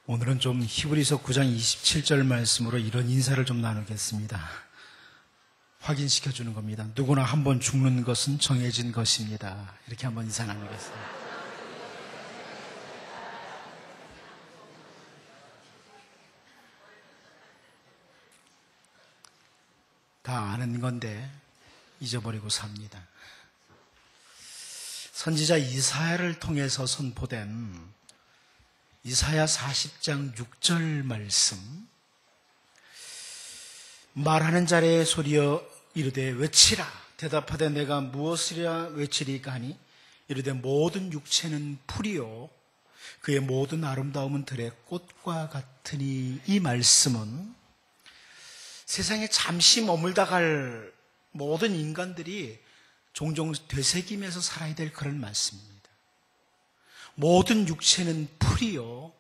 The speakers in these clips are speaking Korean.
오늘은 좀 히브리서 9장 27절 말씀으로 이런 인사를 좀 나누겠습니다. 확인시켜주는 겁니다. 누구나 한 번 죽는 것은 정해진 것입니다. 이렇게 한번 인사 나누겠습니다. 다 아는 건데 잊어버리고 삽니다. 선지자 이사야를 통해서 선포된 이사야 40장 6절 말씀, 말하는 자의 소리여 이르되 외치라. 대답하되 내가 무엇이라 외치리까 하니 이르되 모든 육체는 풀이요 그의 모든 아름다움은 들의 꽃과 같으니. 이 말씀은 세상에 잠시 머물다 갈 모든 인간들이 종종 되새기면서 살아야 될 그런 말씀입니다. 모든 육체는 풀이요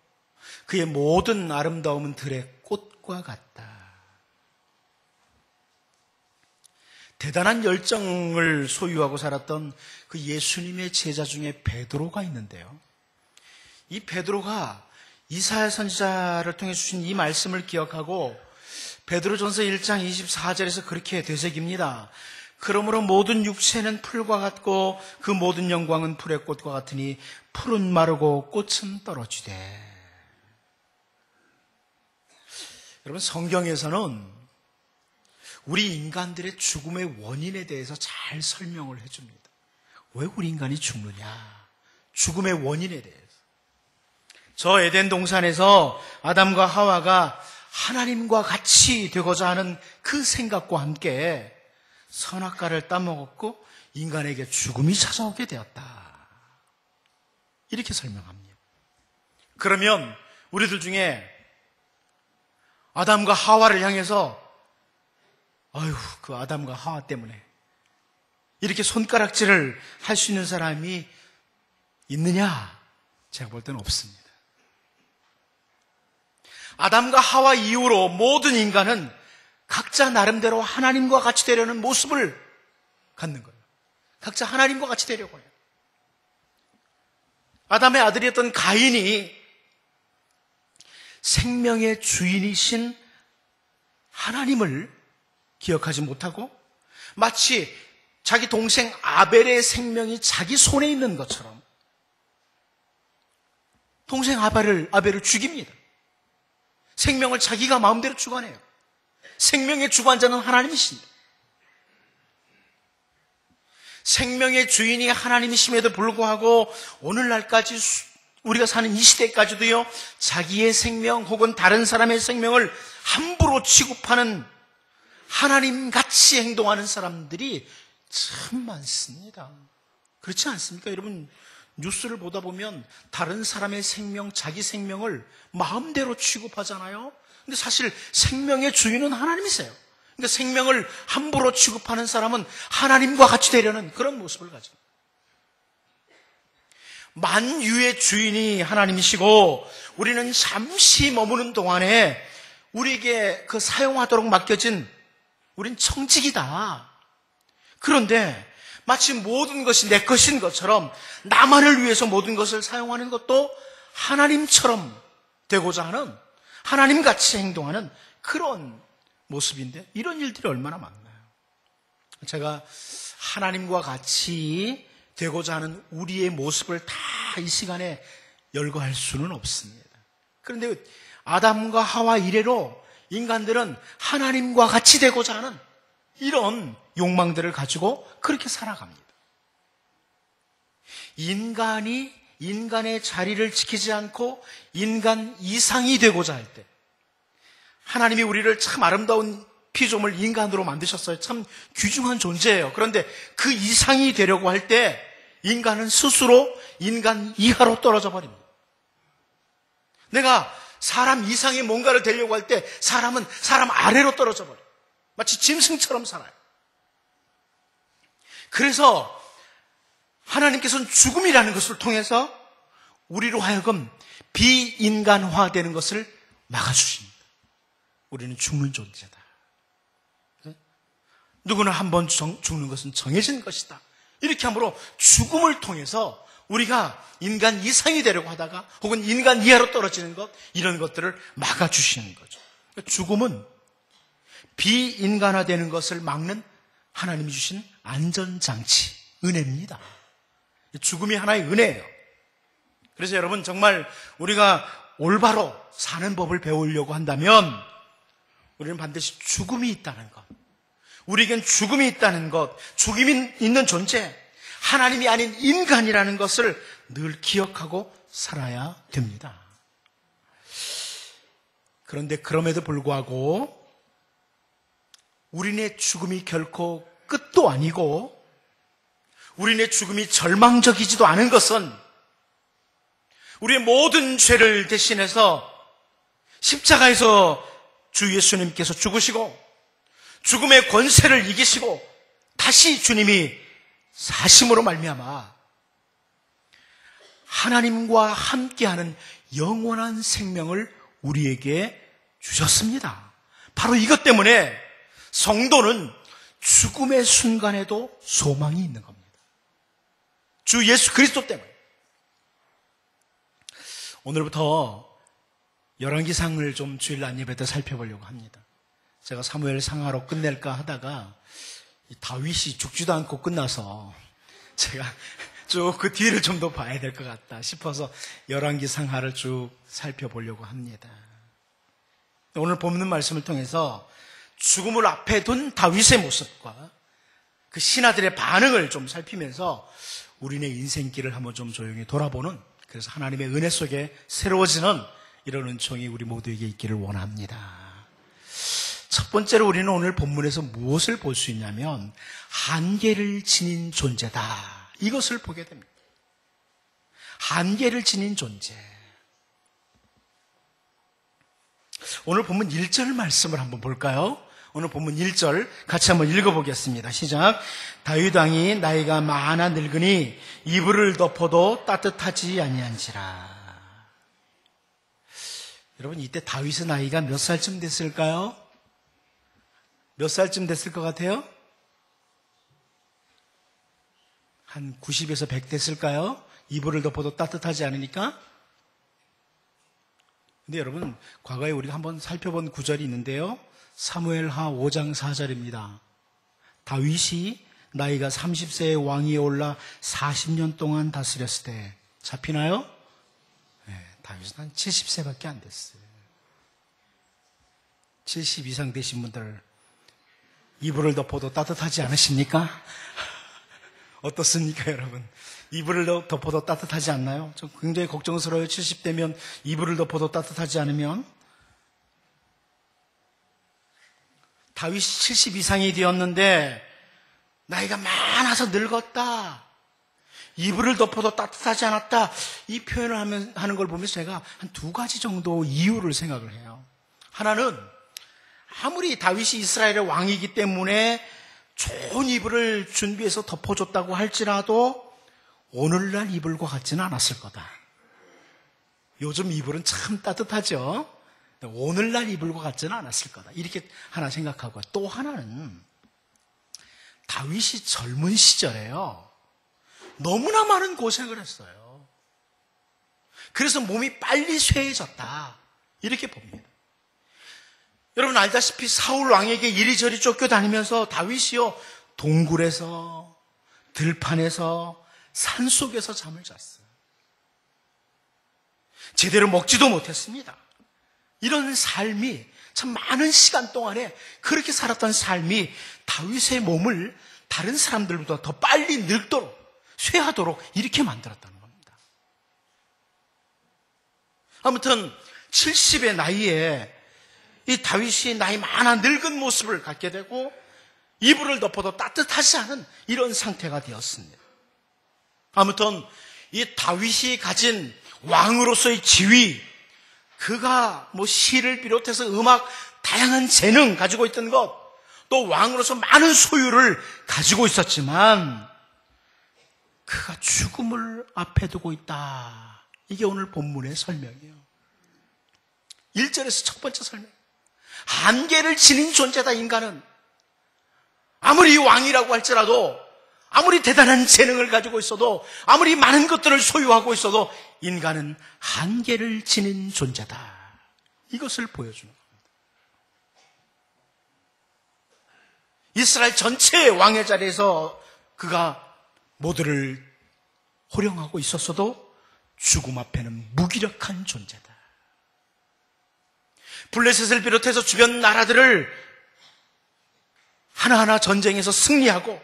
그의 모든 아름다움은 들의 꽃과 같다. 대단한 열정을 소유하고 살았던 그 예수님의 제자 중에 베드로가 있는데요. 이 베드로가 이사야 선지자를 통해 주신 이 말씀을 기억하고 베드로전서 1장 24절에서 그렇게 되새깁니다. 그러므로 모든 육체는 풀과 같고 그 모든 영광은 풀의 꽃과 같으니 풀은 마르고 꽃은 떨어지되. 여러분, 성경에서는 우리 인간들의 죽음의 원인에 대해서 잘 설명을 해줍니다. 왜 우리 인간이 죽느냐? 죽음의 원인에 대해서. 저 에덴 동산에서 아담과 하와가 하나님과 같이 되고자 하는 그 생각과 함께 선악과를 따먹었고 인간에게 죽음이 찾아오게 되었다. 이렇게 설명합니다. 그러면 우리들 중에 아담과 하와를 향해서 아유, 그 아담과 하와 때문에 이렇게 손가락질을 할 수 있는 사람이 있느냐? 제가 볼 때는 없습니다. 아담과 하와 이후로 모든 인간은 각자 나름대로 하나님과 같이 되려는 모습을 갖는 거예요. 각자 하나님과 같이 되려고 해요. 아담의 아들이었던 가인이 생명의 주인이신 하나님을 기억하지 못하고 마치 자기 동생 아벨의 생명이 자기 손에 있는 것처럼 동생 아벨을 죽입니다. 생명을 자기가 마음대로 주관해요. 생명의 주관자는 하나님이십니다. 생명의 주인이 하나님이심에도 불구하고 오늘날까지 우리가 사는 이 시대까지도요, 자기의 생명 혹은 다른 사람의 생명을 함부로 취급하는 하나님같이 행동하는 사람들이 참 많습니다. 그렇지 않습니까? 여러분, 뉴스를 보다 보면 다른 사람의 생명, 자기 생명을 마음대로 취급하잖아요. 근데 사실 생명의 주인은 하나님이세요. 그러니까 생명을 함부로 취급하는 사람은 하나님과 같이 되려는 그런 모습을 가집니다. 만유의 주인이 하나님이시고 우리는 잠시 머무는 동안에 우리에게 그 사용하도록 맡겨진 우린 청직이다. 그런데 마치 모든 것이 내 것인 것처럼 나만을 위해서 모든 것을 사용하는 것도 하나님처럼 되고자 하는, 하나님같이 행동하는 그런 모습인데 이런 일들이 얼마나 많나요? 제가 하나님과 같이 되고자 하는 우리의 모습을 다 이 시간에 열거할 수는 없습니다. 그런데 아담과 하와 이래로 인간들은 하나님과 같이 되고자 하는 이런 욕망들을 가지고 그렇게 살아갑니다. 인간이 인간의 자리를 지키지 않고 인간 이상이 되고자 할 때 하나님이 우리를 참 아름다운 피조물 인간으로 만드셨어요. 참 귀중한 존재예요. 그런데 그 이상이 되려고 할 때 인간은 스스로 인간 이하로 떨어져 버립니다. 내가 사람 이상의 뭔가를 되려고 할 때 사람은 사람 아래로 떨어져 버려요. 마치 짐승처럼 살아요. 그래서 하나님께서는 죽음이라는 것을 통해서 우리로 하여금 비인간화되는 것을 막아주십니다. 우리는 죽는 존재다. 누구나 한 번 죽는 것은 정해진 것이다. 이렇게 함으로 죽음을 통해서 우리가 인간 이상이 되려고 하다가 혹은 인간 이하로 떨어지는 것, 이런 것들을 막아주시는 거죠. 죽음은 비인간화되는 것을 막는 하나님이 주신 안전장치, 은혜입니다. 죽음이 하나의 은혜예요. 그래서 여러분, 정말 우리가 올바로 사는 법을 배우려고 한다면 우리는 반드시 죽음이 있다는 것, 우리에겐 죽음이 있다는 것, 죽음이 있는 존재, 하나님이 아닌 인간이라는 것을 늘 기억하고 살아야 됩니다. 그런데 그럼에도 불구하고 우리네 죽음이 결코 끝도 아니고 우리네 죽음이 절망적이지도 않은 것은 우리의 모든 죄를 대신해서 십자가에서 주 예수님께서 죽으시고 죽음의 권세를 이기시고 다시 주님이 사심으로 말미암아 하나님과 함께하는 영원한 생명을 우리에게 주셨습니다. 바로 이것 때문에 성도는 죽음의 순간에도 소망이 있는 겁니다. 주 예수 그리스도 때문에. 오늘부터 열왕기상을 좀 주일 날 예배 때 살펴보려고 합니다. 제가 사무엘 상하로 끝낼까 하다가 다윗이 죽지도 않고 끝나서 제가 쭉 그 뒤를 좀 더 봐야 될 것 같다 싶어서 열왕기 상하를 쭉 살펴보려고 합니다. 오늘 본문 말씀을 통해서 죽음을 앞에 둔 다윗의 모습과 그 신하들의 반응을 좀 살피면서 우리네 인생길을 한번 좀 조용히 돌아보는, 그래서 하나님의 은혜 속에 새로워지는 이런 은총이 우리 모두에게 있기를 원합니다. 첫 번째로 우리는 오늘 본문에서 무엇을 볼 수 있냐면 한계를 지닌 존재다, 이것을 보게 됩니다. 한계를 지닌 존재. 오늘 본문 1절 말씀을 한번 볼까요? 오늘 본문 1절 같이 한번 읽어보겠습니다. 시작. 다윗 왕이 나이가 많아 늙으니 이불을 덮어도 따뜻하지 아니한지라. 여러분, 이때 다윗의 나이가 몇 살쯤 됐을까요? 몇 살쯤 됐을 것 같아요? 한 90에서 100 됐을까요? 이불을 덮어도 따뜻하지 않으니까? 근데 여러분, 과거에 우리가 한번 살펴본 구절이 있는데요. 사무엘하 5장 4절입니다. 다윗이 나이가 30세의 왕위에 올라 40년 동안 다스렸을 때, 잡히나요? 네, 다윗은 한 70세밖에 안 됐어요. 70 이상 되신 분들 이불을 덮어도 따뜻하지 않으십니까? 어떻습니까, 여러분? 이불을 덮어도 따뜻하지 않나요? 저 굉장히 걱정스러워요. 70대면 이불을 덮어도 따뜻하지 않으면. 다윗이 70 이상이 되었는데 나이가 많아서 늙었다, 이불을 덮어도 따뜻하지 않았다, 이 표현을 하는 걸 보면서 제가 한 두 가지 정도 이유를 생각을 해요. 하나는 아무리 다윗이 이스라엘의 왕이기 때문에 좋은 이불을 준비해서 덮어줬다고 할지라도 오늘날 이불과 같지는 않았을 거다. 요즘 이불은 참 따뜻하죠. 오늘날 이불과 같지는 않았을 거다, 이렇게 하나 생각하고, 또 하나는 다윗이 젊은 시절에요, 너무나 많은 고생을 했어요. 그래서 몸이 빨리 쇠해졌다, 이렇게 봅니다. 여러분 알다시피 사울 왕에게 이리저리 쫓겨다니면서 다윗이요, 동굴에서, 들판에서, 산속에서 잠을 잤어요. 제대로 먹지도 못했습니다. 이런 삶이, 참 많은 시간 동안에 그렇게 살았던 삶이 다윗의 몸을 다른 사람들보다 더 빨리 늙도록, 쇠하도록 이렇게 만들었다는 겁니다. 아무튼 70의 나이에 이 다윗이 나이 많아 늙은 모습을 갖게 되고 이불을 덮어도 따뜻하지 않은 이런 상태가 되었습니다. 아무튼 이 다윗이 가진 왕으로서의 지위, 그가 시를 비롯해서 음악, 다양한 재능 가지고 있던 것, 또 왕으로서 많은 소유를 가지고 있었지만 그가 죽음을 앞에 두고 있다. 이게 오늘 본문의 설명이에요. 1절에서 첫 번째 설명. 한계를 지닌 존재다, 인간은. 아무리 왕이라고 할지라도, 아무리 대단한 재능을 가지고 있어도, 아무리 많은 것들을 소유하고 있어도 인간은 한계를 지닌 존재다. 이것을 보여주는 겁니다. 이스라엘 전체의 왕의 자리에서 그가 모두를 호령하고 있었어도 죽음 앞에는 무기력한 존재다. 블레셋을 비롯해서 주변 나라들을 하나하나 전쟁에서 승리하고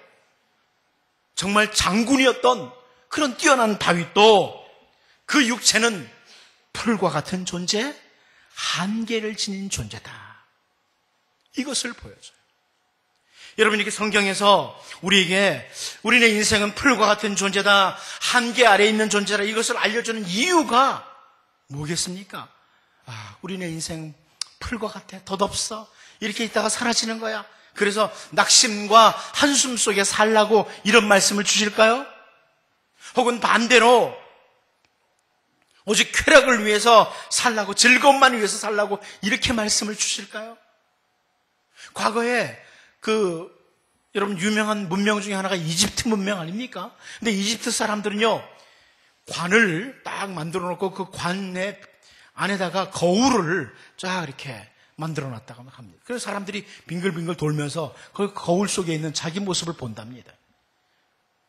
정말 장군이었던 그런 뛰어난 다윗도 그 육체는 풀과 같은 존재, 한계를 지닌 존재다. 이것을 보여줘요. 여러분, 이렇게 성경에서 우리에게 우리네 인생은 풀과 같은 존재다, 한계 아래에 있는 존재다, 이것을 알려주는 이유가 뭐겠습니까? 우리네 인생 풀과 같아, 덧없어, 이렇게 있다가 사라지는 거야. 그래서 낙심과 한숨 속에 살라고 이런 말씀을 주실까요? 혹은 반대로 오직 쾌락을 위해서 살라고, 즐거움만 위해서 살라고 이렇게 말씀을 주실까요? 과거에 여러분 유명한 문명 중에 하나가 이집트 문명 아닙니까? 근데 이집트 사람들은요, 관을 딱 만들어 놓고 그 관의 안에다가 거울을 쫙 이렇게 만들어 놨다고 합니다. 그래서 사람들이 빙글빙글 돌면서 그 거울 속에 있는 자기 모습을 본답니다.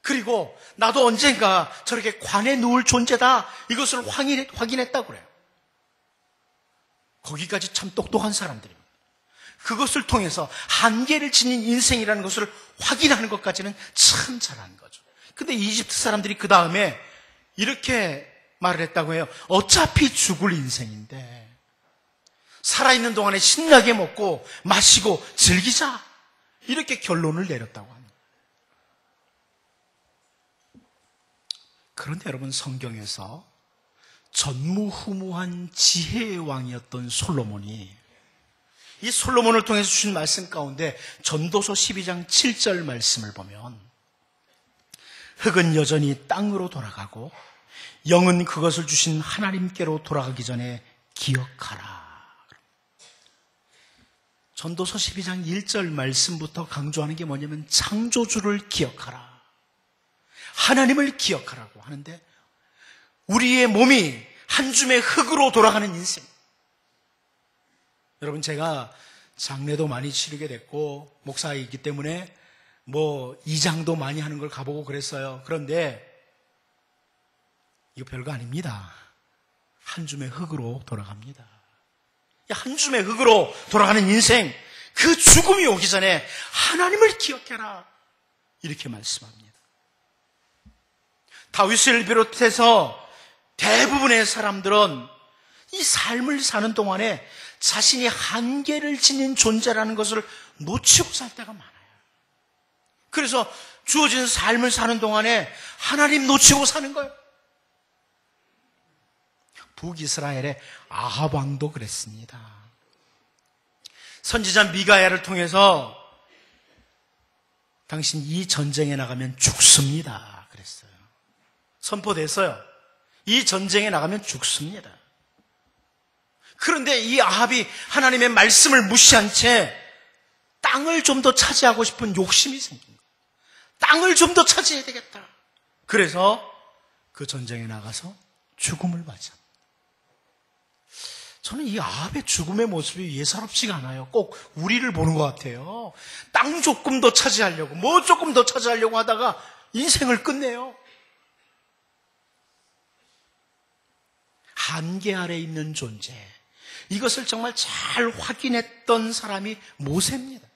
그리고 나도 언젠가 저렇게 관에 누울 존재다, 이것을 확인했다고 그래요. 거기까지 참 똑똑한 사람들입니다. 그것을 통해서 한계를 지닌 인생이라는 것을 확인하는 것까지는 참 잘한 거죠. 근데 이집트 사람들이 그 다음에 이렇게 말을 했다고 해요. 어차피 죽을 인생인데 살아있는 동안에 신나게 먹고 마시고 즐기자, 이렇게 결론을 내렸다고 합니다. 그런데 여러분, 성경에서 전무후무한 지혜의 왕이었던 솔로몬이, 이 솔로몬을 통해서 주신 말씀 가운데 전도서 12장 7절 말씀을 보면, 흙은 여전히 땅으로 돌아가고 영은 그것을 주신 하나님께로 돌아가기 전에 기억하라. 전도서 12장 1절 말씀부터 강조하는 게 뭐냐면 창조주를 기억하라, 하나님을 기억하라고 하는데, 우리의 몸이 한 줌의 흙으로 돌아가는 인생. 여러분, 제가 장례도 많이 치르게 됐고 목사이기 때문에 이장도 많이 하는 걸 가보고 그랬어요. 그런데 이거 별거 아닙니다. 한 줌의 흙으로 돌아갑니다. 한 줌의 흙으로 돌아가는 인생, 그 죽음이 오기 전에 하나님을 기억해라, 이렇게 말씀합니다. 다윗을 비롯해서 대부분의 사람들은 이 삶을 사는 동안에 자신이 한계를 지닌 존재라는 것을 놓치고 살 때가 많아요. 그래서 주어진 삶을 사는 동안에 하나님 놓치고 사는 거예요. 북이스라엘의 아합 왕도 그랬습니다. 선지자 미가야를 통해서 당신 이 전쟁에 나가면 죽습니다, 그랬어요. 선포됐어요. 이 전쟁에 나가면 죽습니다. 그런데 이 아합이 하나님의 말씀을 무시한 채 땅을 좀 더 차지하고 싶은 욕심이 생긴 거예요. 땅을 좀 더 차지해야 되겠다. 그래서 그 전쟁에 나가서 죽음을 맞이합니다. 저는 이 아합의 죽음의 모습이 예사롭지가 않아요. 꼭 우리를 보는 것 같아요. 땅 조금 더 차지하려고, 조금 더 차지하려고 하다가 인생을 끝내요. 한계 아래에 있는 존재, 이것을 정말 잘 확인했던 사람이 모세입니다.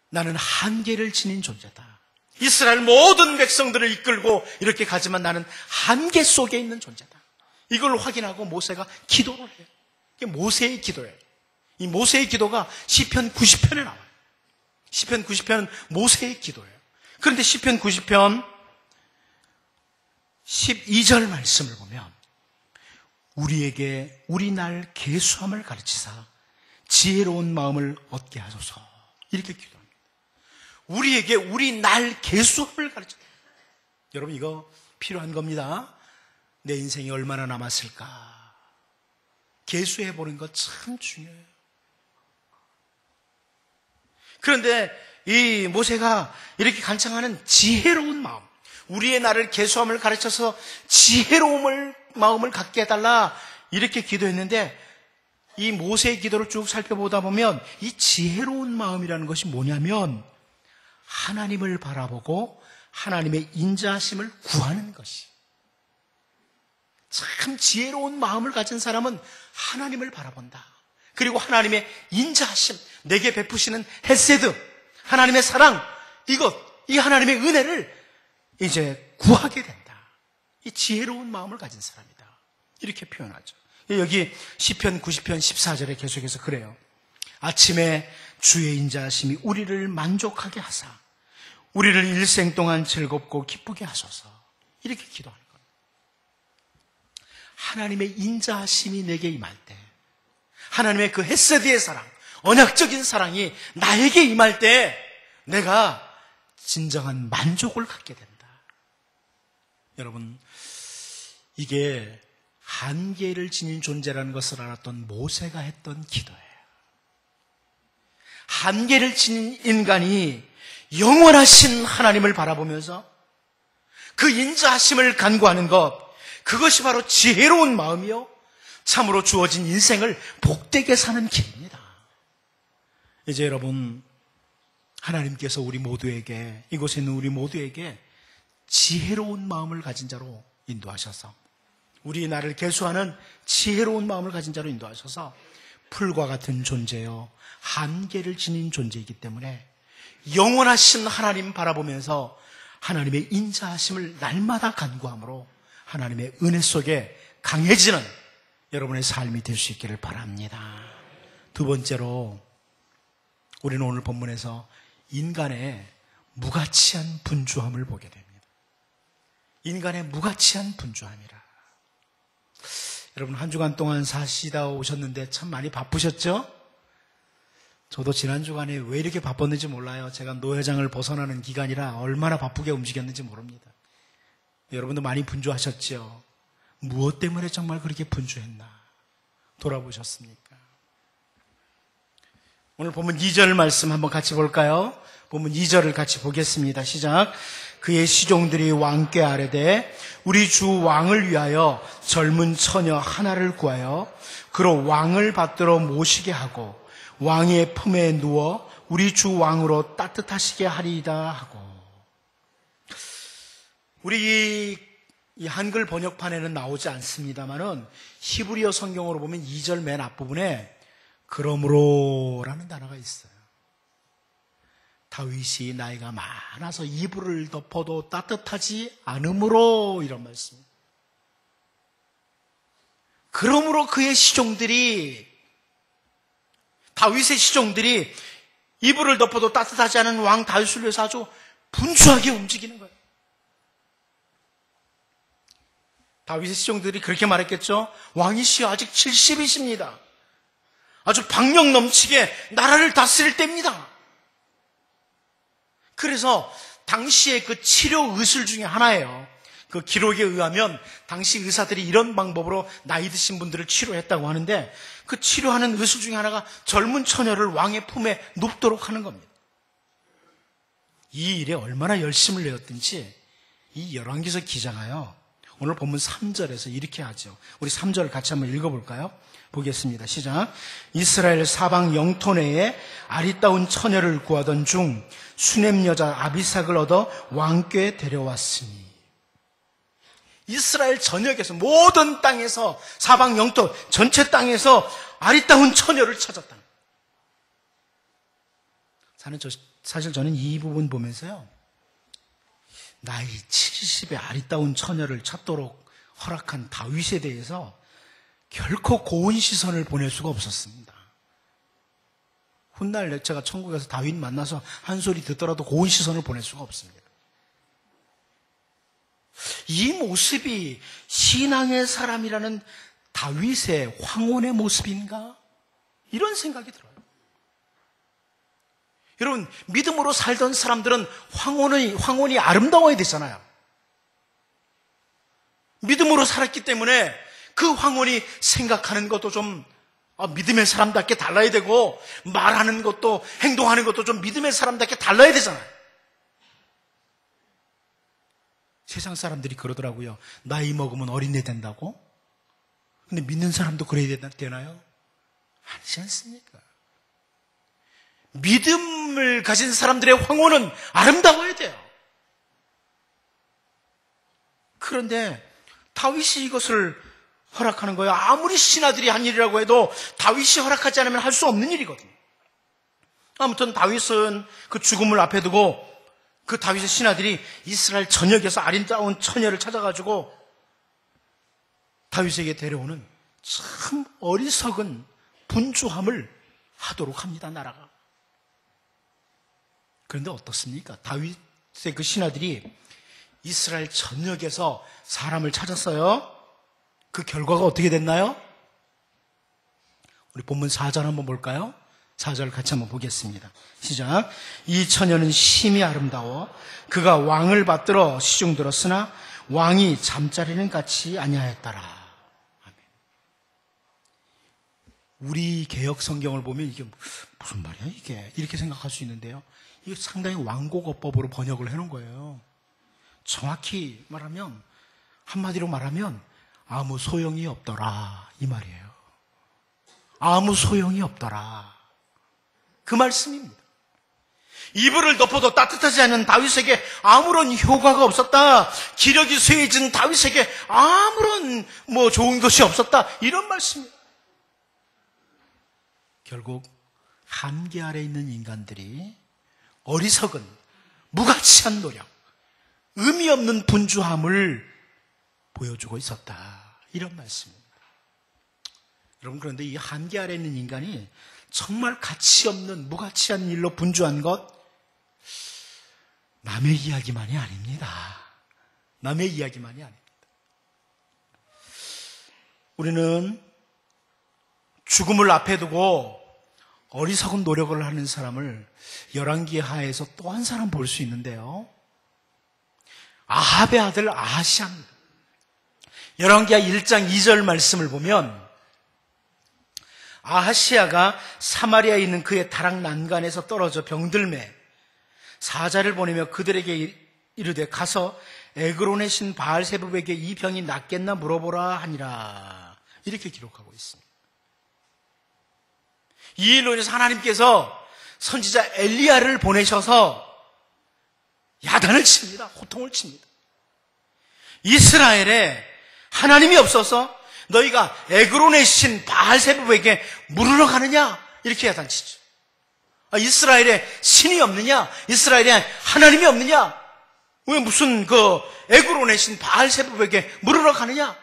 나는 한계를 지닌 존재다. 이스라엘 모든 백성들을 이끌고 이렇게 가지만 나는 한계 속에 있는 존재다. 이걸 확인하고 모세가 기도를 해요. 이게 모세의 기도예요. 이 모세의 기도가 시편 90편에 나와요. 시편 90편은 모세의 기도예요. 그런데 시편 90편 12절 말씀을 보면, 우리에게 우리 날 계수함을 가르치사 지혜로운 마음을 얻게 하소서, 이렇게 기도합니다. 우리에게 우리 날 계수함을 가르쳐. 여러분, 이거 필요한 겁니다. 내 인생이 얼마나 남았을까 계수해보는 거 참 중요해요. 그런데 이 모세가 이렇게 간청하는 지혜로운 마음, 우리의 나를 계수함을 가르쳐서 지혜로운 마음을 갖게 해달라 이렇게 기도했는데, 이 모세의 기도를 쭉 살펴보다 보면 이 지혜로운 마음이라는 것이 뭐냐면 하나님을 바라보고 하나님의 인자하심을 구하는 것이. 참 지혜로운 마음을 가진 사람은 하나님을 바라본다. 그리고 하나님의 인자하심, 내게 베푸시는 헤세드, 하나님의 사랑, 이 하나님의 은혜를 이제 구하게 된다. 이 지혜로운 마음을 가진 사람이다. 이렇게 표현하죠. 여기 시편 90편 14절에 계속해서 그래요. 아침에 주의 인자하심이 우리를 만족하게 하사 우리를 일생 동안 즐겁고 기쁘게 하소서. 이렇게 기도하는 겁니다. 하나님의 인자하심이 내게 임할 때, 하나님의 그 헤세드의 사랑, 언약적인 사랑이 나에게 임할 때 내가 진정한 만족을 갖게 된다. 여러분, 이게 한계를 지닌 존재라는 것을 알았던 모세가 했던 기도예요. 한계를 지닌 인간이 영원하신 하나님을 바라보면서 그 인자하심을 간구하는 것, 그것이 바로 지혜로운 마음이요, 참으로 주어진 인생을 복되게 사는 길입니다. 이제 여러분, 하나님께서 우리 모두에게, 이곳에 있는 우리 모두에게 지혜로운 마음을 가진 자로 인도하셔서, 우리 나를 계수하는 지혜로운 마음을 가진 자로 인도하셔서 풀과 같은 존재요, 한계를 지닌 존재이기 때문에 영원하신 하나님 바라보면서 하나님의 인자하심을 날마다 간구함으로 하나님의 은혜 속에 강해지는 여러분의 삶이 될 수 있기를 바랍니다. 두 번째로, 우리는 오늘 본문에서 인간의 무가치한 분주함을 보게 됩니다. 인간의 무가치한 분주함이라. 여러분, 한 주간 동안 사시다 오셨는데 참 많이 바쁘셨죠? 저도 지난 주간에 왜 이렇게 바빴는지 몰라요. 제가 노회장을 벗어나는 기간이라 얼마나 바쁘게 움직였는지 모릅니다. 여러분도 많이 분주하셨죠? 무엇 때문에 정말 그렇게 분주했나? 돌아보셨습니까? 오늘 본문 2절 말씀 한번 같이 볼까요? 본문 2절을 같이 보겠습니다. 시작. 그의 시종들이 왕께 아뢰되 우리 주 왕을 위하여 젊은 처녀 하나를 구하여 그로 왕을 받들어 모시게 하고 왕의 품에 누워 우리 주 왕으로 따뜻하시게 하리이다 하고. 우리 이 한글 번역판에는 나오지 않습니다만은 히브리어 성경으로 보면 2절 맨 앞부분에 그러므로라는 단어가 있어요. 다윗이 나이가 많아서 이불을 덮어도 따뜻하지 않으므로, 이런 말씀. 그러므로 그의 시종들이, 다윗의 시종들이 이불을 덮어도 따뜻하지 않은 왕 다윗을 위해서 아주 분주하게 움직이는 거예요. 다윗의 시종들이 그렇게 말했겠죠. 왕이시여 아직 70이십니다. 아주 박력 넘치게 나라를 다스릴 때입니다. 그래서 당시의 그 치료 의술 중에 하나예요. 그 기록에 의하면 당시 의사들이 이런 방법으로 나이 드신 분들을 치료했다고 하는데, 그 치료하는 의술 중에 하나가 젊은 처녀를 왕의 품에 눕도록 하는 겁니다. 이 일에 얼마나 열심을 내었든지 이 열왕기서 기자가요, 오늘 본문 3절에서 이렇게 하죠. 우리 3절 같이 한번 읽어볼까요? 보겠습니다. 시작. 이스라엘 사방 영토 내에 아리따운 처녀를 구하던 중 수넴 여자 아비삭을 얻어 왕께 데려왔으니. 이스라엘 전역에서, 모든 땅에서, 사방 영토 전체 땅에서 아리따운 처녀를 찾았다. 사실 저는 이 부분 보면서요, 나이 70의 아리따운 처녀를 찾도록 허락한 다윗에 대해서 결코 고운 시선을 보낼 수가 없었습니다. 훗날 제가 천국에서 다윗 만나서 한 소리 듣더라도 고운 시선을 보낼 수가 없습니다. 이 모습이 신앙의 사람이라는 다윗의 황혼의 모습인가? 이런 생각이 들어요. 여러분, 믿음으로 살던 사람들은 황혼이 아름다워야 되잖아요. 믿음으로 살았기 때문에 그 황혼이 생각하는 것도 좀 믿음의 사람답게 달라야 되고, 말하는 것도, 행동하는 것도 좀 믿음의 사람답게 달라야 되잖아요. 세상 사람들이 그러더라고요. 나이 먹으면 어린애 된다고? 근데 믿는 사람도 그래야 되나요? 아니지 않습니까? 믿음을 가진 사람들의 황혼은 아름다워야 돼요. 그런데 다윗이 이것을 허락하는 거예요. 아무리 신하들이 한 일이라고 해도 다윗이 허락하지 않으면 할 수 없는 일이거든요. 아무튼 다윗은 그 죽음을 앞에 두고 그 다윗의 신하들이 이스라엘 전역에서 아름다운 처녀를 찾아가지고 다윗에게 데려오는 참 어리석은 분주함을 하도록 합니다, 나라가. 그런데 어떻습니까? 다윗의 그 신하들이 이스라엘 전역에서 사람을 찾았어요. 그 결과가 어떻게 됐나요? 우리 본문 4절 한번 볼까요? 4절 같이 한번 보겠습니다. 시작. 이 처녀는 심히 아름다워 그가 왕을 받들어 시중 들었으나 왕이 잠자리는 같이 아니하였더라. 아멘. 우리 개역 성경을 보면 이게 무슨 말이야 이게? 이렇게 생각할 수 있는데요. 이게 상당히 완곡어법으로 번역을 해놓은 거예요. 정확히 말하면, 한마디로 말하면 아무 소용이 없더라 이 말이에요. 아무 소용이 없더라 그 말씀입니다. 이불을 덮어도 따뜻하지 않은 다윗에게 아무런 효과가 없었다. 기력이 쇠해진 다윗에게 아무런 좋은 것이 없었다. 이런 말씀입니다. 결국 한계 아래 있는 인간들이 어리석은 무가치한 노력, 의미 없는 분주함을 보여주고 있었다. 이런 말씀입니다. 여러분, 그런데 이 한계 아래 있는 인간이 정말 가치 없는 무가치한 일로 분주한 것, 남의 이야기만이 아닙니다. 남의 이야기만이 아닙니다. 우리는 죽음을 앞에 두고 어리석은 노력을 하는 사람을 열왕기 하에서 또 한 사람 볼 수 있는데요. 아합의 아들 아하시아입니다. 열왕기하 1장 2절 말씀을 보면 아하시아가 사마리아에 있는 그의 다락 난간에서 떨어져 병들매 사자를 보내며 그들에게 이르되 가서 에그론의 신 바알세붑에게 이 병이 낫겠나 물어보라 하니라. 이렇게 기록하고 있습니다. 이 일로 인해서 하나님께서 선지자 엘리야를 보내셔서 야단을 칩니다. 호통을 칩니다. 이스라엘에 하나님이 없어서 너희가 에그론의 신 바알세붑에게 물으러 가느냐? 이렇게 야단치죠. 이스라엘에 신이 없느냐? 이스라엘에 하나님이 없느냐? 왜 무슨 에그론의 신 바알세붑에게 물으러 가느냐?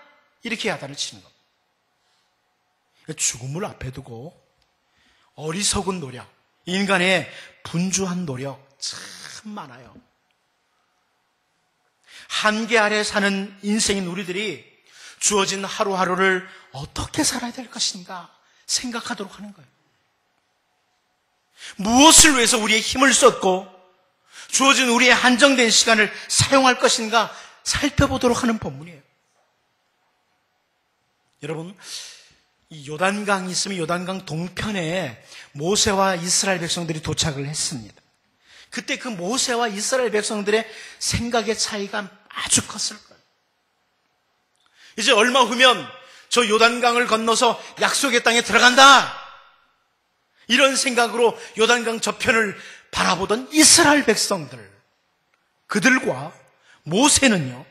이렇게 야단을 치는 겁니다. 죽음을 앞에 두고 어리석은 노력, 인간의 분주한 노력 참 많아요. 한계 아래 사는 인생인 우리들이 주어진 하루하루를 어떻게 살아야 될 것인가 생각하도록 하는 거예요. 무엇을 위해서 우리의 힘을 쏟고 주어진 우리의 한정된 시간을 사용할 것인가 살펴보도록 하는 본문이에요. 여러분, 이 요단강이 있으면 요단강 동편에 모세와 이스라엘 백성들이 도착을 했습니다. 그때 그 모세와 이스라엘 백성들의 생각의 차이가 아주 컸을 거예요. 이제 얼마 후면 저 요단강을 건너서 약속의 땅에 들어간다. 이런 생각으로 요단강 저편을 바라보던 이스라엘 백성들, 그들과 모세는요,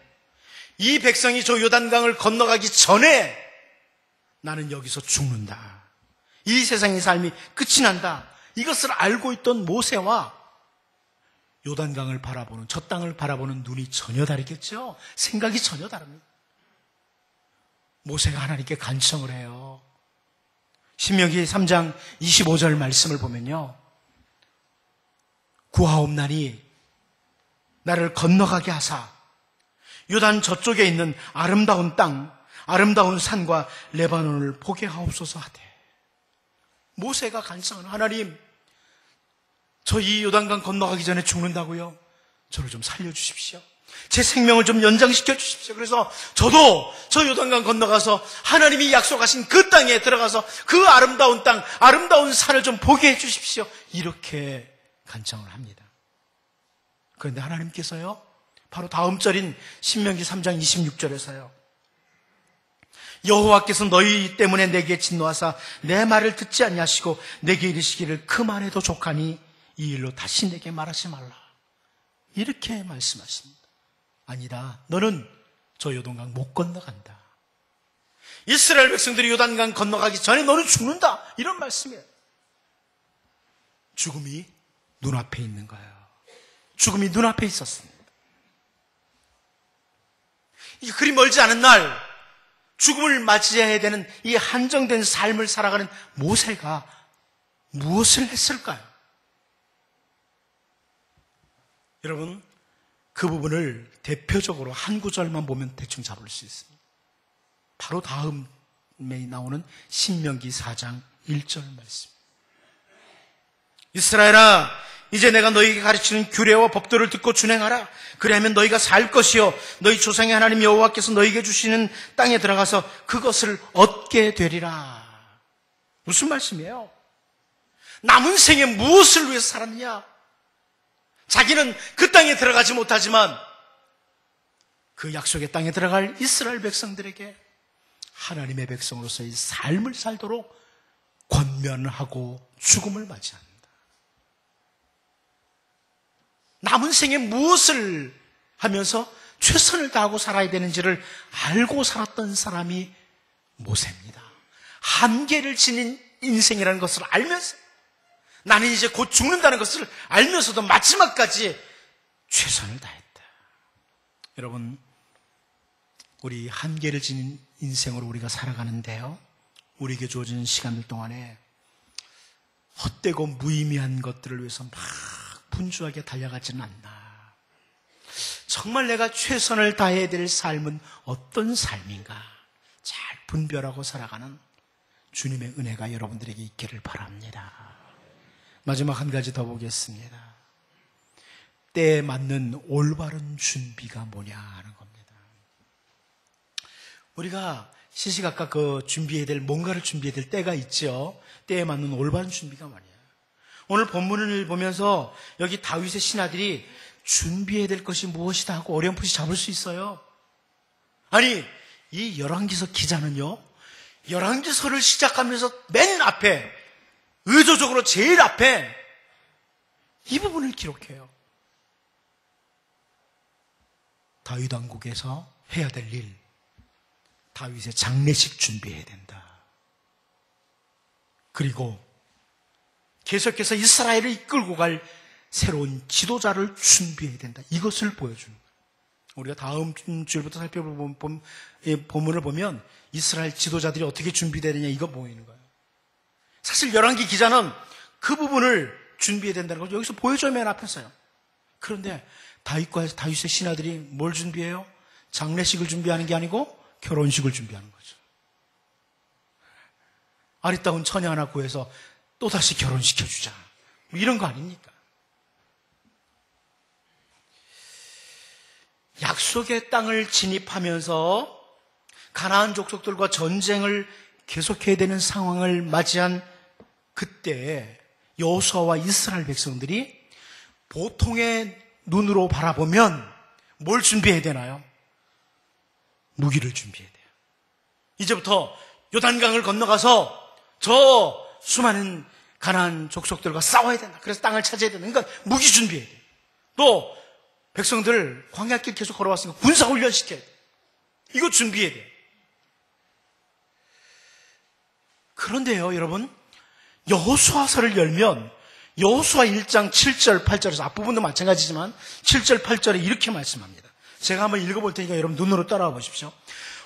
이 백성이 저 요단강을 건너가기 전에 나는 여기서 죽는다. 이 세상의 삶이 끝이 난다. 이것을 알고 있던 모세와 요단강을 바라보는, 저 땅을 바라보는 눈이 전혀 다르겠죠? 생각이 전혀 다릅니다. 모세가 하나님께 간청을 해요. 신명기 3장 25절 말씀을 보면요, 구하옵나니 나를 건너가게 하사 요단 저쪽에 있는 아름다운 땅, 아름다운 산과 레바논을 보게 하옵소서 하되. 모세가 간청하는, 하나님, 저 이 요단강 건너가기 전에 죽는다고요? 저를 좀 살려주십시오. 제 생명을 좀 연장시켜 주십시오. 그래서 저도 저 요단강 건너가서 하나님이 약속하신 그 땅에 들어가서 그 아름다운 땅, 아름다운 산을 좀 보게 해 주십시오. 이렇게 간청을 합니다. 그런데 하나님께서요, 바로 다음 절인 신명기 3장 26절에서요, 여호와께서 너희 때문에 내게 진노하사 내 말을 듣지 아니하시고 내게 이르시기를 그만해도 족하니 이 일로 다시 내게 말하지 말라. 이렇게 말씀하십니다. 아니다. 너는 저 요단강 못 건너간다. 이스라엘 백성들이 요단강 건너가기 전에 너는 죽는다. 이런 말씀이에요. 죽음이 눈앞에 있는 거예요. 죽음이 눈앞에 있었습니다. 이 그리 멀지 않은 날 죽음을 맞이해야 되는 이 한정된 삶을 살아가는 모세가 무엇을 했을까요? 여러분, 그 부분을 대표적으로 한 구절만 보면 대충 잡을 수 있습니다. 바로 다음에 나오는 신명기 4장 1절 말씀. 이스라엘아, 이제 내가 너희에게 가르치는 규례와 법도를 듣고 준행하라. 그리하면 너희가 살 것이요 너희 조상의 하나님 여호와께서 너희에게 주시는 땅에 들어가서 그것을 얻게 되리라. 무슨 말씀이에요? 남은 생에 무엇을 위해서 살았느냐? 자기는 그 땅에 들어가지 못하지만 그 약속의 땅에 들어갈 이스라엘 백성들에게 하나님의 백성으로서의 삶을 살도록 권면하고 죽음을 맞이합니다. 남은 생에 무엇을 하면서 최선을 다하고 살아야 되는지를 알고 살았던 사람이 모세입니다. 한계를 지닌 인생이라는 것을 알면서, 나는 이제 곧 죽는다는 것을 알면서도 마지막까지 최선을 다했다. 여러분, 우리 한계를 지닌 인생으로 우리가 살아가는데요, 우리에게 주어진 시간들 동안에 헛되고 무의미한 것들을 위해서 막 분주하게 달려가지는 않나. 정말 내가 최선을 다해야 될 삶은 어떤 삶인가 잘 분별하고 살아가는 주님의 은혜가 여러분들에게 있기를 바랍니다. 마지막 한 가지 더 보겠습니다. 때에 맞는 올바른 준비가 뭐냐 하는 겁니다. 우리가 시시각각 준비해야 될, 뭔가를 준비해야 될 때가 있죠. 때에 맞는 올바른 준비가 뭐냐. 오늘 본문을 보면서 여기 다윗의 신하들이 준비해야 될 것이 무엇이다 하고 어렴풋이 잡을 수 있어요. 아니, 이 열왕기서 기자는요, 열왕기서를 시작하면서 맨 앞에, 의도적으로 제일 앞에 이 부분을 기록해요. 다윗 왕국에서 해야 될 일, 다윗의 장례식 준비해야 된다. 그리고 계속해서 이스라엘을 이끌고 갈 새로운 지도자를 준비해야 된다. 이것을 보여주는 거예요. 우리가 다음 주부터 살펴볼 본문을 보면 이스라엘 지도자들이 어떻게 준비되느냐, 이거 보이는 거예요. 사실 열왕기 기자는 그 부분을 준비해야 된다는 걸 여기서 보여줘야 맨 앞에서요. 그런데 다윗의 신하들이 뭘 준비해요? 장례식을 준비하는 게 아니고 결혼식을 준비하는 거죠. 아리따운 처녀 하나 구해서 또다시 결혼시켜주자, 뭐 이런 거 아닙니까? 약속의 땅을 진입하면서 가나안 족속들과 전쟁을 계속해야 되는 상황을 맞이한 그때 여호수아와 이스라엘 백성들이 보통의 눈으로 바라보면 뭘 준비해야 되나요? 무기를 준비해야 돼요. 이제부터 요단강을 건너가서 저 수많은 가나안 족속들과 싸워야 된다. 그래서 땅을 차지해야 된다. 그러니까 무기 준비해야 돼요. 또 백성들 광야길 계속 걸어왔으니까 군사훈련 시켜야 돼요. 이거 준비해야 돼요. 그런데요, 여러분, 여호수아서를 열면 여호수아 1장 7절 8절에서 앞부분도 마찬가지지만 7절 8절에 이렇게 말씀합니다. 제가 한번 읽어볼 테니까 여러분 눈으로 따라와 보십시오.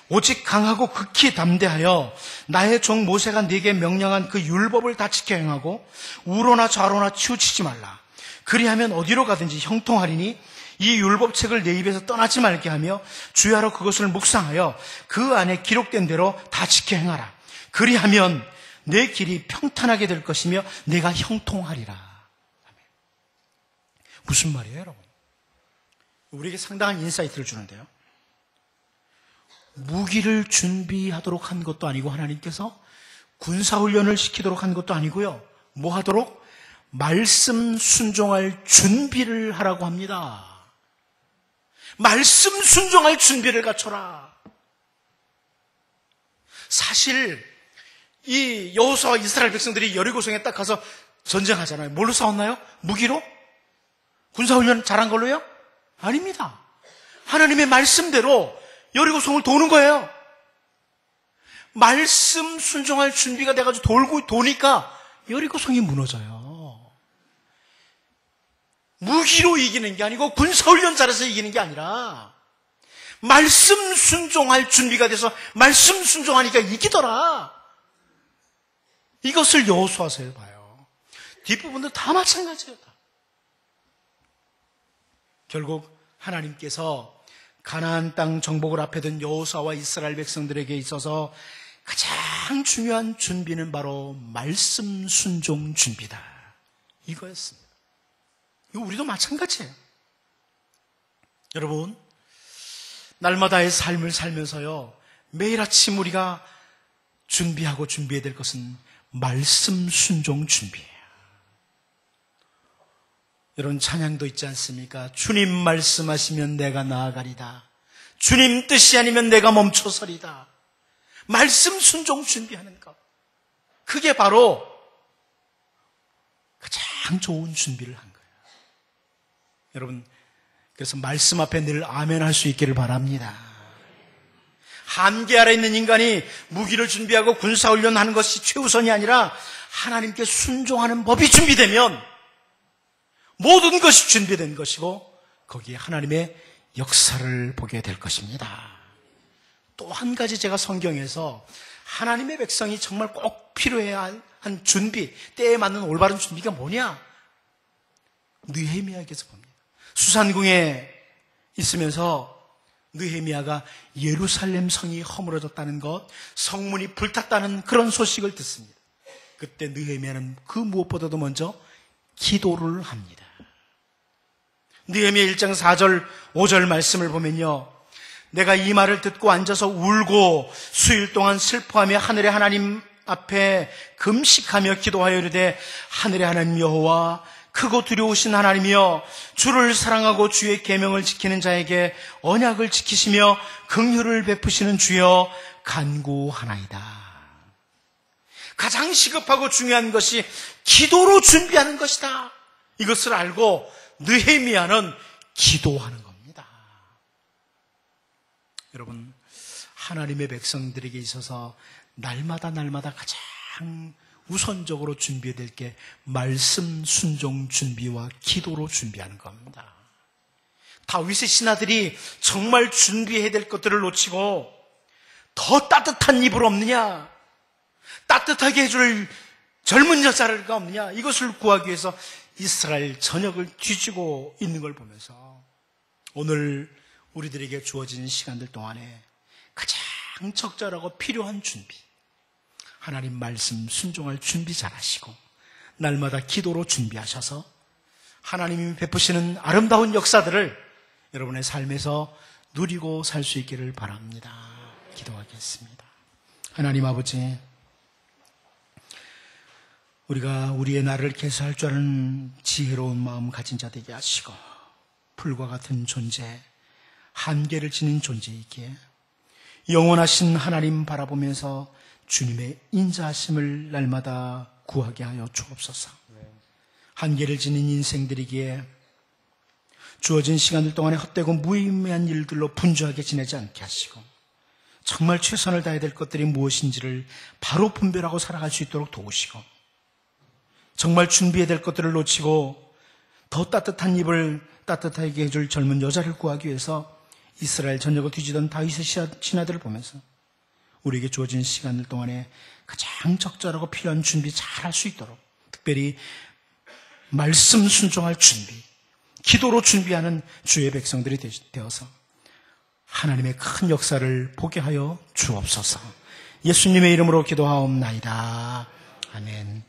오직 강하고 극히 담대하여 나의 종 모세가 네게 명령한 그 율법을 다 지켜 행하고 우로나 좌로나 치우치지 말라. 그리하면 어디로 가든지 형통하리니 이 율법책을 내 입에서 떠나지 말게 하며 주야로 그것을 묵상하여 그 안에 기록된 대로 다 지켜 행하라. 그리하면 내 길이 평탄하게 될 것이며 내가 형통하리라. 무슨 말이에요, 여러분? 우리에게 상당한 인사이트를 주는데요. 무기를 준비하도록 한 것도 아니고 하나님께서 군사훈련을 시키도록 한 것도 아니고요. 뭐 하도록? 말씀 순종할 준비를 하라고 합니다. 말씀 순종할 준비를 갖춰라. 사실 이 여호수아와 이스라엘 백성들이 여리고성에 딱 가서 전쟁하잖아요. 뭘로 싸웠나요? 무기로? 군사훈련 잘한 걸로요? 아닙니다. 하나님의 말씀대로 여리고성을 도는 거예요. 말씀 순종할 준비가 돼가지고 도니까 여리고성이 무너져요. 무기로 이기는 게 아니고 군사훈련 잘해서 이기는 게 아니라 말씀 순종할 준비가 돼서 말씀 순종하니까 이기더라. 이것을 여호수아서에 봐요. 뒷부분도 다 마찬가지예요. 결국 하나님께서 가나안 땅 정복을 앞에 둔 여호수아와 이스라엘 백성들에게 있어서 가장 중요한 준비는 바로 말씀 순종 준비다. 이거였습니다. 이거 우리도 마찬가지예요. 여러분, 날마다의 삶을 살면서요, 매일 아침 우리가 준비하고 준비해야 될 것은 말씀 순종 준비예요. 이런 찬양도 있지 않습니까? 주님 말씀하시면 내가 나아가리다. 주님 뜻이 아니면 내가 멈춰서리다. 말씀 순종 준비하는 것. 그게 바로 가장 좋은 준비를 한 거예요. 여러분, 그래서 말씀 앞에 늘 아멘 할 수 있기를 바랍니다. 한계 아래 있는 인간이 무기를 준비하고 군사훈련하는 것이 최우선이 아니라 하나님께 순종하는 법이 준비되면 모든 것이 준비된 것이고 거기에 하나님의 역사를 보게 될 것입니다. 또 한 가지 제가 성경에서 하나님의 백성이 정말 꼭 필요해야 한 준비, 때에 맞는 올바른 준비가 뭐냐? 느헤미야에게서 봅니다. 수산궁에 있으면서 느헤미야가 예루살렘 성이 허물어졌다는 것, 성문이 불탔다는 그런 소식을 듣습니다. 그때 느헤미야는 그 무엇보다도 먼저 기도를 합니다. 느헤미야 1장 4절 5절 말씀을 보면요, 내가 이 말을 듣고 앉아서 울고 수일 동안 슬퍼하며 하늘의 하나님 앞에 금식하며 기도하여 이르되 하늘의 하나님 여호와 크고 두려우신 하나님이여 주를 사랑하고 주의 계명을 지키는 자에게 언약을 지키시며 긍휼을 베푸시는 주여 간구하나이다. 가장 시급하고 중요한 것이 기도로 준비하는 것이다. 이것을 알고 느헤미야는 기도하는 겁니다. 여러분, 하나님의 백성들에게 있어서 날마다 가장 우선적으로 준비해야 될 게 말씀 순종 준비와 기도로 준비하는 겁니다. 다윗의 신하들이 정말 준비해야 될 것들을 놓치고 더 따뜻한 이불 없느냐, 따뜻하게 해줄 젊은 여자가 없느냐, 이것을 구하기 위해서 이스라엘 전역을 뒤지고 있는 걸 보면서 오늘 우리들에게 주어진 시간들 동안에 가장 적절하고 필요한 준비, 하나님 말씀 순종할 준비 잘하시고 날마다 기도로 준비하셔서 하나님이 베푸시는 아름다운 역사들을 여러분의 삶에서 누리고 살 수 있기를 바랍니다. 기도하겠습니다. 하나님 아버지, 우리가 우리의 나를 개수할 줄 아는 지혜로운 마음 가진 자 되게 하시고 풀과 같은 존재, 한계를 지닌 존재이기에 영원하신 하나님 바라보면서 주님의 인자하심을 날마다 구하게 하여 주옵소서. 한계를 지닌 인생들이기에 주어진 시간들 동안에 헛되고 무의미한 일들로 분주하게 지내지 않게 하시고 정말 최선을 다해야 될 것들이 무엇인지를 바로 분별하고 살아갈 수 있도록 도우시고 정말 준비해야 될 것들을 놓치고 더 따뜻한 입을 따뜻하게 해줄 젊은 여자를 구하기 위해서 이스라엘 전역을 뒤지던 다윗의 신하들을 보면서 우리에게 주어진 시간들 동안에 가장 적절하고 필요한 준비 잘 할 수 있도록 특별히 말씀 순종할 준비, 기도로 준비하는 주의 백성들이 되어서 하나님의 큰 역사를 보게 하여 주옵소서. 예수님의 이름으로 기도하옵나이다. 아멘.